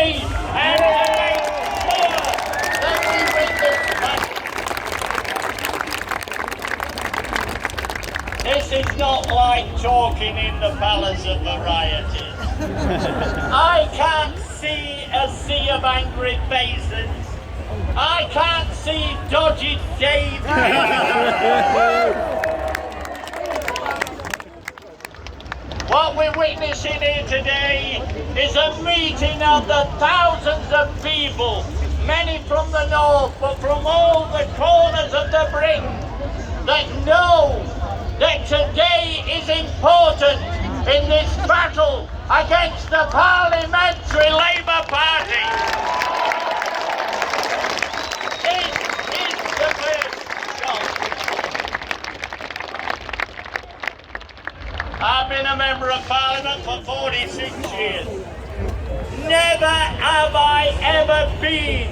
pray and to make sure that we win this match. This is not like talking in the Palace of Varieties. I can't see a sea of angry faces. I can't see dodgy Dave. What we're witnessing here today is a meeting of the thousands of people, many from the north, but from all the corners of the Britain, that know that today is important in this battle against the Parliamentary Labour Party. This is the first shot. I've been a member of Parliament for 46 years. Never have I ever been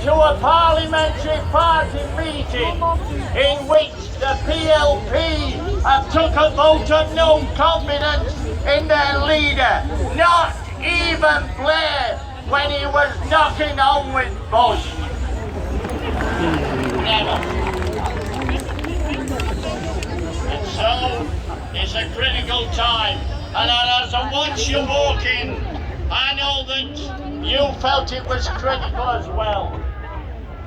to a Parliamentary Party meeting in which the PLP have took a vote of no confidence in their leader. Not even Blair when he was knocking on with Bush. Never. And so it's a critical time. And as I watch you walking, I know that you felt it was critical as well.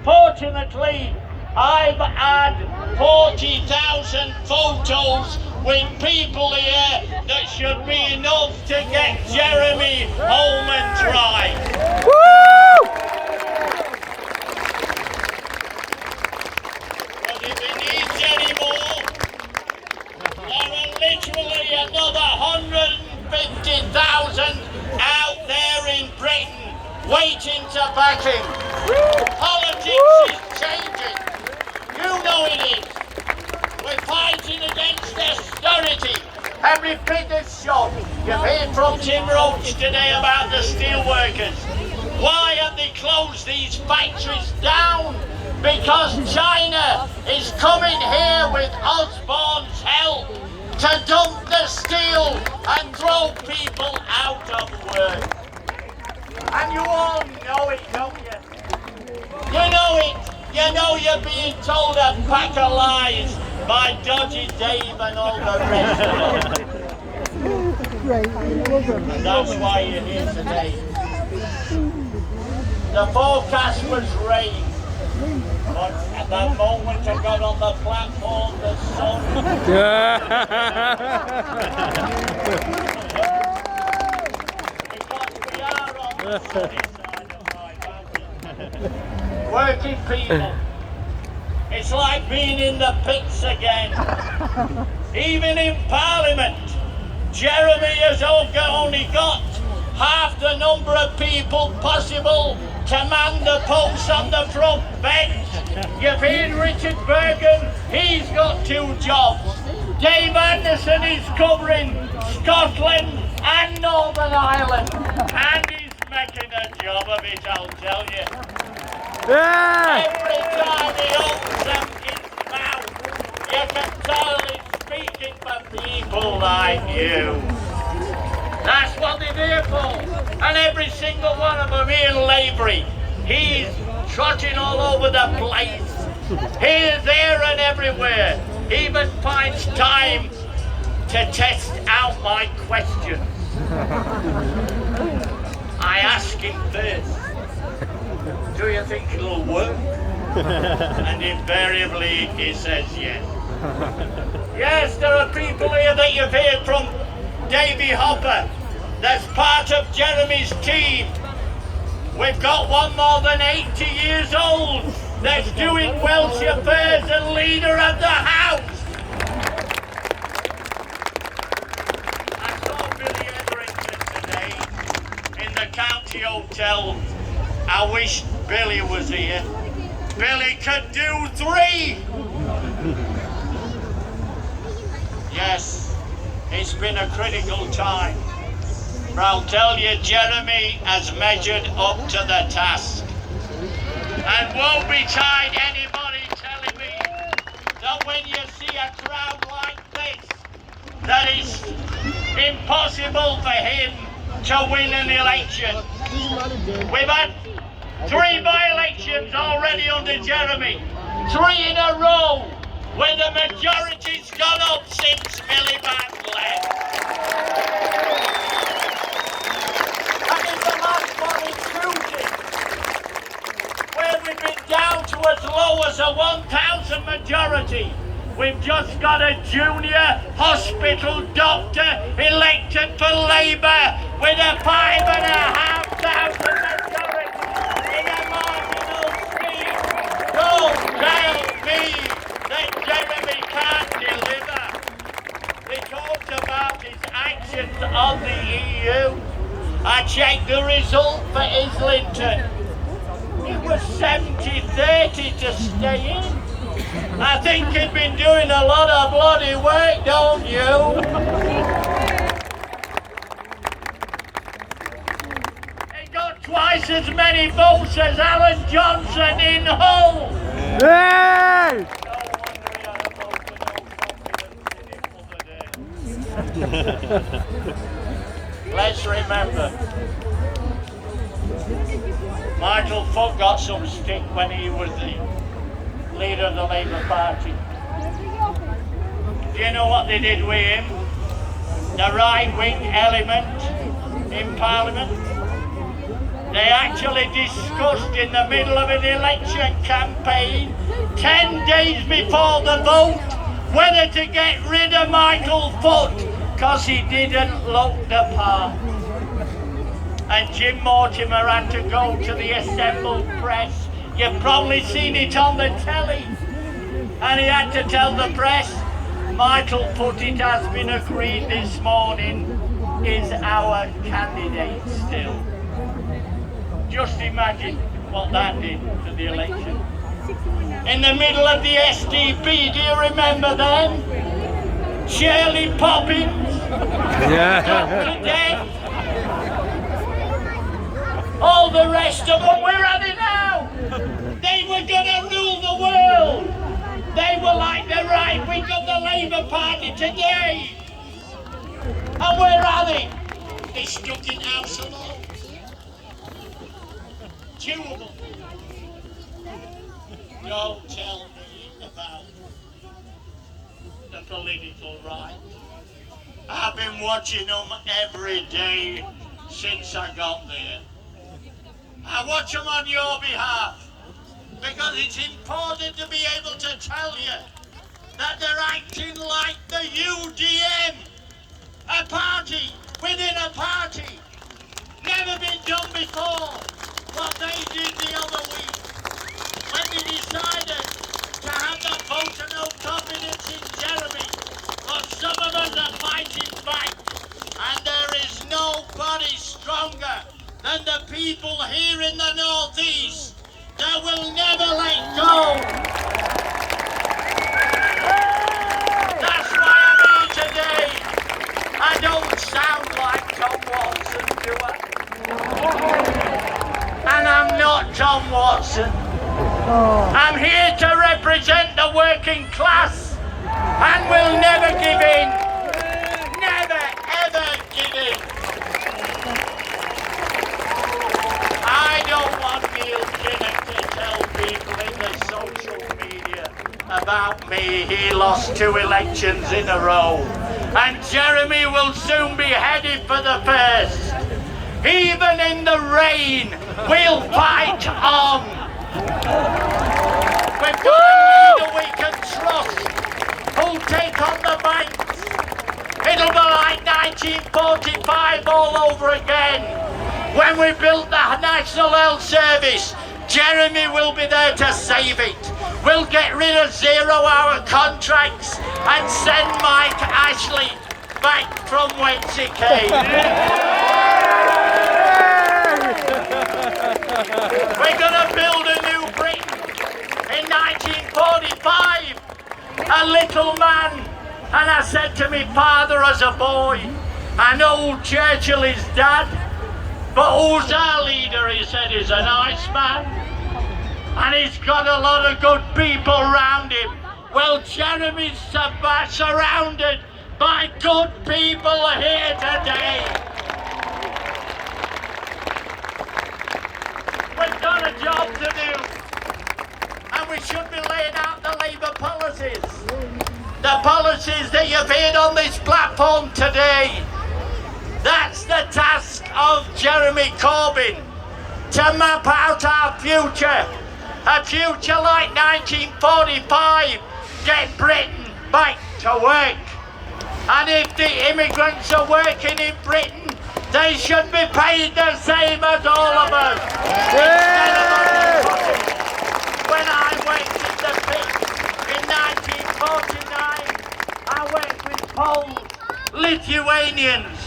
Fortunately, I've had 40,000 photos with people here that should be enough to get Jeremy home and dry. Woo! But if he needs any more, there are literally another 150,000 out there in Britain waiting to back him. Politics is changing. You know it is. We're fighting against austerity. Every bit is shot. You've heard from Tim Roach today about the steel workers. Why have they closed these factories down? Because China is coming here with Osborne's help to dump the steel and throw people out of work. And you all know it, don't you? You know it. You know you're being told a pack of lies by Dodgy Dave and all the rest of them. And that's why you're here today. The forecast was rain, but at the moment I got on the platform, the sun. Because we are on the sunny side of life, aren't we? Working people. It's like being in the pits again. Even in Parliament, Jeremy has only got half the number of people possible to man the posts on the front bench. You've heard Richard Bergen, he's got 2 jobs. Dave Anderson is covering Scotland and Northern Ireland. And he's making a job of it, I'll tell you. Yeah. Every time he opens his mouth, you can tell he's speaking for people like you. That's what they're there for. And every single one of them, Ian Lavery, he's trotting all over the place. Here, there and everywhere. He even finds time to test out my questions. I ask him first, do you think it'll work? And invariably he says yes. Yes, there are people here that you've heard from. Davy Hopper, that's part of Jeremy's team. We've got one more than 80 years old that's doing Welsh affairs and leader of the House. I saw Billy Etherington today in the County Hotel. I wish Billy was here. Billy could do 3. Yes, it's been a critical time. But I'll tell you, Jeremy has measured up to the task. And woe betide anybody telling me that when you see a crowd like this, that it's impossible for him to win an election. We've had 3 by-elections already under Jeremy, 3 in a row where the majority's gone up since Miliband left. And in the last one in Tuesday, where we've been down to as low as a 1,000 majority, we've just got a junior hospital doctor elected for Labour with a 5,500 majority in a marginal seat. Don't tell me that Jeremy can't deliver. They talked about his actions on the EU. I checked the result for Islington. It was 70-30 to stay in. I think he'd been doing a lot of bloody work, don't you? He got twice as many votes as Alan Johnson in Hull. Hey! Let's remember, Michael Foot got some stick when he was the leader of the Labour Party. Do you know what they did with him? The right-wing element in Parliament. They actually discussed in the middle of an election campaign, 10 days before the vote, whether to get rid of Michael Foot because he didn't look the part. And Jim Mortimer had to go to the assembled press. You've probably seen it on the telly. And he had to tell the press, Michael Foot, it has been agreed this morning, is our candidate still. Just imagine what that did to the election. In the middle of the SDP, do you remember them? Shirley Poppins, Dr. Death, all the rest of them, where are they now? They were going to rule the world. They were like the right wing of the Labour Party today. And where are they? They're stuck in House of Lords. 2 of them. Don't tell me about the political right. I've been watching them every day since I got there. I watch them on your behalf because it's important to be able to tell you that they're acting like the UDM, a party within a party. Never been done before. What they did the other week when they decided to have the vote of no confidence in Jeremy. But some of us are fighting back, and there is nobody stronger than the people here in the North East that will never let go. That's why I'm here today. I don't sound like Tom Watson, do I? And I'm not Tom Watson. I'm here to represent the working class and will never give in. Never, ever give in. I don't want Neil Kinnock to tell people in the social media about me. He lost 2 elections in a row. And Jeremy will soon be headed for the first. Even in the rain, we'll fight on. We've got a leader we can trust, who'll take on the banks. It'll be like 1945 all over again. When we built the National Health Service, Jeremy will be there to save it. We'll get rid of 0-hour contracts and send Mike Ashley back from whence he came. We're going to build a new Britain. In 1945, a little man, and I said to my father as a boy, I know Churchill is dad, but who's our leader? He said, he's a nice man, and he's got a lot of good people around him. Well, Jeremy's surrounded by good people here today. should be laying out the Labour policies. The policies that you've heard on this platform today. That's the task of Jeremy Corbyn, to map out our future. A future like 1945, get Britain back to work. And if the immigrants are working in Britain, they should be paid the same as all of us. Instead of us. When I worked in the pit in 1949, I worked with Poles, Lithuanians.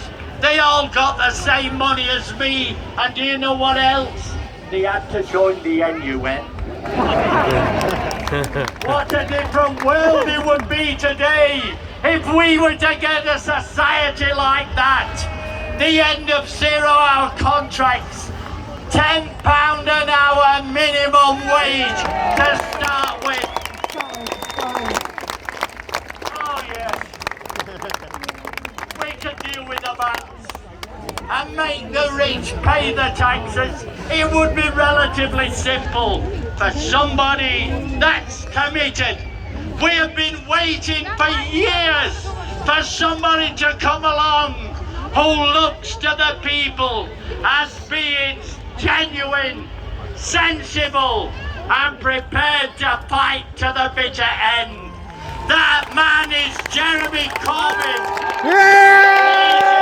They all got the same money as me. And do you know what else? They had to join the NUN. What a different world it would be today if we were to get a society like that. The end of 0-hour contracts, £10 an hour minimum wage to start with. Oh yes, we could deal with the bans and make the rich pay the taxes. It would be relatively simple for somebody that's committed. We have been waiting for years for somebody to come along who looks to the people as being genuine, sensible, and prepared to fight to the bitter end. That man is Jeremy Corbyn. Yeah!